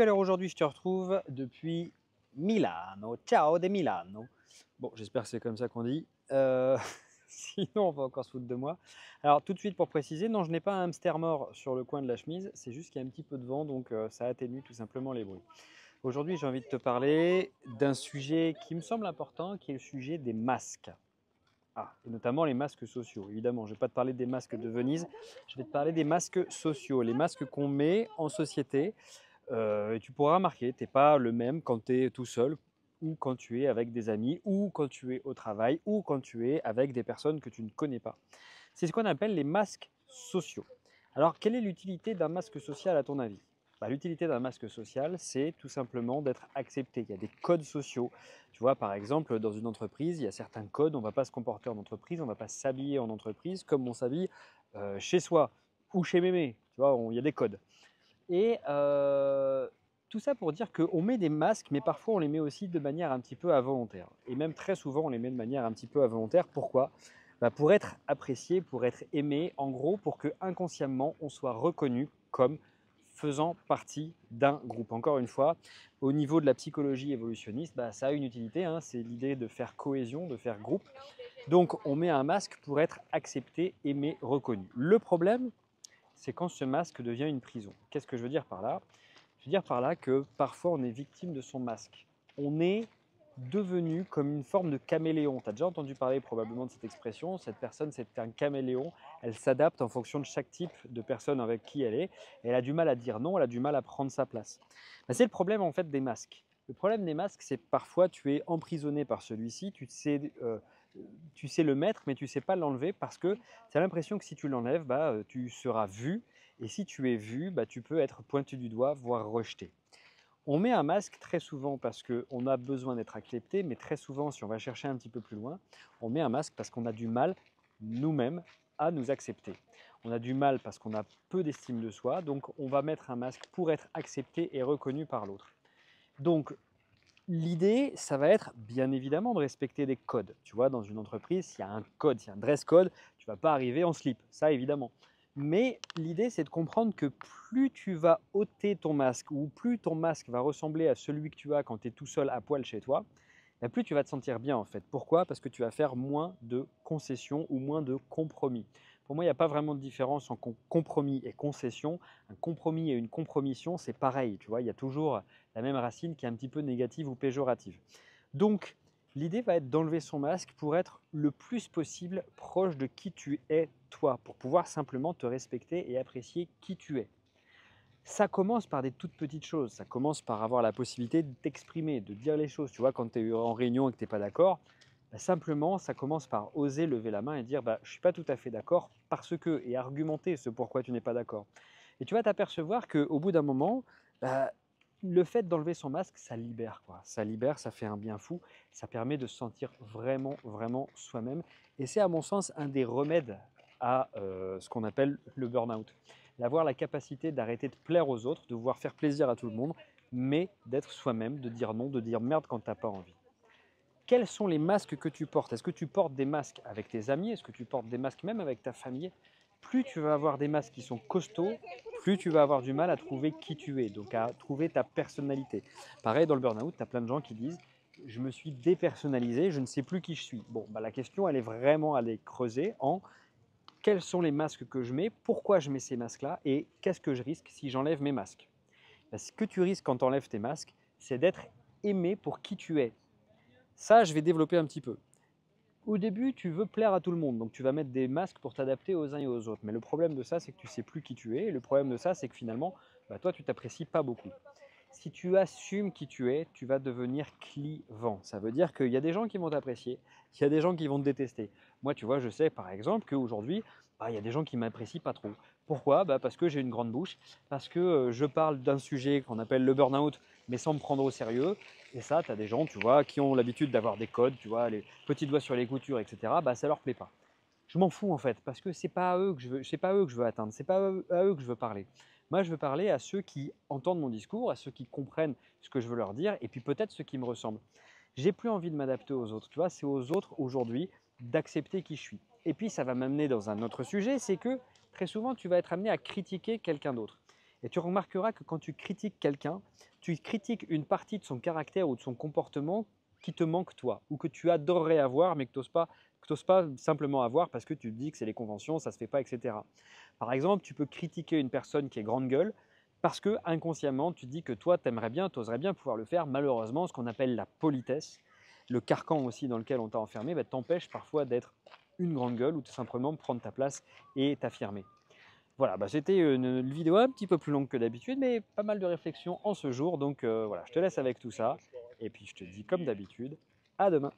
alors aujourd'hui je te retrouve depuis Milano. Ciao de Milano. Bon, j'espère que c'est comme ça qu'on dit. Sinon, on va encore se foutre de moi. Alors, tout de suite pour préciser, non, je n'ai pas un hamster mort sur le coin de la chemise, c'est juste qu'il y a un petit peu de vent, donc ça atténue tout simplement les bruits. Aujourd'hui, j'ai envie de te parler d'un sujet qui me semble important, qui est le sujet des masques. Ah, et notamment les masques sociaux. Évidemment, je ne vais pas te parler des masques de Venise, je vais te parler des masques sociaux, les masques qu'on met en société. Et tu pourras remarquer, tu n'es pas le même quand tu es tout seul ou quand tu es avec des amis ou quand tu es au travail ou quand tu es avec des personnes que tu ne connais pas. C'est ce qu'on appelle les masques sociaux. Alors, quelle est l'utilité d'un masque social à ton avis? L'utilité d'un masque social, c'est tout simplement d'être accepté. Il y a des codes sociaux. Tu vois, par exemple, dans une entreprise, il y a certains codes. On ne va pas se comporter en entreprise, on ne va pas s'habiller en entreprise comme on s'habille chez soi ou chez mémé. Tu vois, il y a des codes. Et tout ça pour dire qu'on met des masques, mais parfois on les met aussi de manière un petit peu involontaire. Et même très souvent, on les met de manière un petit peu involontaire. Pourquoi? Pour être apprécié, pour être aimé, en gros, pour que inconsciemment, on soit reconnu comme faisant partie d'un groupe. Encore une fois, au niveau de la psychologie évolutionniste, ça a une utilité, hein, c'est l'idée de faire cohésion, de faire groupe. Donc on met un masque pour être accepté, aimé, reconnu. Le problème, c'est quand ce masque devient une prison. Qu'est-ce que je veux dire par là? Je veux dire par là que parfois on est victime de son masque. On est devenu comme une forme de caméléon. Tu as déjà entendu parler probablement de cette expression. Cette personne, c'est un caméléon. Elle s'adapte en fonction de chaque type de personne avec qui elle est. Elle a du mal à dire non, elle a du mal à prendre sa place. C'est le problème en fait des masques. Le problème des masques, c'est que parfois tu es emprisonné par celui-ci, tu sais le mettre, mais tu ne sais pas l'enlever parce que tu as l'impression que si tu l'enlèves, tu seras vu. Et si tu es vu, tu peux être pointé du doigt, voire rejeté. On met un masque très souvent parce qu'on a besoin d'être accepté, mais très souvent, si on va chercher un petit peu plus loin, on met un masque parce qu'on a du mal, nous-mêmes, à nous accepter. On a du mal parce qu'on a peu d'estime de soi, donc on va mettre un masque pour être accepté et reconnu par l'autre. Donc, l'idée, ça va être bien évidemment de respecter des codes. Tu vois, dans une entreprise, s'il y a un code, s'il y a un dress code, tu ne vas pas arriver en slip, ça évidemment. Mais l'idée, c'est de comprendre que plus tu vas ôter ton masque ou plus ton masque va ressembler à celui que tu as quand tu es tout seul à poil chez toi, plus tu vas te sentir bien en fait. Pourquoi? Parce que tu vas faire moins de concessions ou moins de compromis. Pour moi, il n'y a pas vraiment de différence entre compromis et concession. Un compromis et une compromission, c'est pareil. Tu vois, il y a toujours la même racine qui est un petit peu négative ou péjorative. Donc, l'idée va être d'enlever son masque pour être le plus possible proche de qui tu es toi, pour pouvoir simplement te respecter et apprécier qui tu es. Ça commence par des toutes petites choses. Ça commence par avoir la possibilité de t'exprimer, de dire les choses. Tu vois, quand tu es en réunion et que tu n'es pas d'accord, simplement, ça commence par oser lever la main et dire je ne suis pas tout à fait d'accord parce que, et argumenter ce pourquoi tu n'es pas d'accord. Et tu vas t'apercevoir qu'au bout d'un moment, le fait d'enlever son masque, ça libère, quoi. Ça libère, ça fait un bien fou, ça permet de se sentir vraiment, vraiment soi-même. Et c'est à mon sens un des remèdes à ce qu'on appelle le burn-out. D'avoir la capacité d'arrêter de plaire aux autres, de vouloir faire plaisir à tout le monde, mais d'être soi-même, de dire non, de dire merde quand tu n'as pas envie. Quels sont les masques que tu portes? Est-ce que tu portes des masques avec tes amis? Est-ce que tu portes des masques même avec ta famille? Plus tu vas avoir des masques qui sont costauds, plus tu vas avoir du mal à trouver qui tu es, donc à trouver ta personnalité. Pareil, dans le burn-out, tu as plein de gens qui disent « je me suis dépersonnalisé, je ne sais plus qui je suis ». Bon, la question, elle est vraiment à aller creuser en quels sont les masques que je mets, pourquoi je mets ces masques-là et qu'est-ce que je risque si j'enlève mes masques. Ce que tu risques quand tu enlèves tes masques, c'est d'être aimé pour qui tu es. Ça, je vais développer un petit peu. Au début, tu veux plaire à tout le monde, donc tu vas mettre des masques pour t'adapter aux uns et aux autres. Mais le problème de ça, c'est que tu ne sais plus qui tu es. Et le problème de ça, c'est que finalement, toi, tu t'apprécies pas beaucoup. Si tu assumes qui tu es, tu vas devenir clivant. Ça veut dire qu'il y a des gens qui vont t'apprécier, il y a des gens qui vont te détester. Moi, tu vois, je sais par exemple qu'aujourd'hui, il y a des gens qui ne m'apprécient pas trop. Pourquoi? Parce que j'ai une grande bouche, parce que je parle d'un sujet qu'on appelle le burn-out, mais sans me prendre au sérieux. Et ça, tu as des gens, tu vois, qui ont l'habitude d'avoir des codes, tu vois, les petits doigts sur les coutures, etc. Ça leur plaît pas. Je m'en fous en fait, parce que c'est pas à eux que je veux, c'est pas à eux que je veux atteindre, c'est pas à eux que je veux parler. Moi, je veux parler à ceux qui entendent mon discours, à ceux qui comprennent ce que je veux leur dire, et puis peut-être ceux qui me ressemblent. J'ai plus envie de m'adapter aux autres, tu vois, c'est aux autres aujourd'hui d'accepter qui je suis. Et puis ça va m'amener dans un autre sujet, c'est que très souvent tu vas être amené à critiquer quelqu'un d'autre. Et tu remarqueras que quand tu critiques quelqu'un, tu critiques une partie de son caractère ou de son comportement qui te manque toi, ou que tu adorerais avoir, mais que tu n'oses pas simplement avoir parce que tu te dis que c'est les conventions, ça ne se fait pas, etc. Par exemple, tu peux critiquer une personne qui est grande gueule parce que inconsciemment, tu te dis que toi, tu aimerais bien, tu oserais bien pouvoir le faire. Malheureusement, ce qu'on appelle la politesse, le carcan aussi dans lequel on t'a enfermé, bah, t'empêche parfois d'être une grande gueule ou tout simplement prendre ta place et t'affirmer. Voilà, bah, c'était une vidéo un petit peu plus longue que d'habitude, mais pas mal de réflexions en ce jour. Donc voilà, je te laisse avec tout ça. Et puis je te dis comme d'habitude, à demain.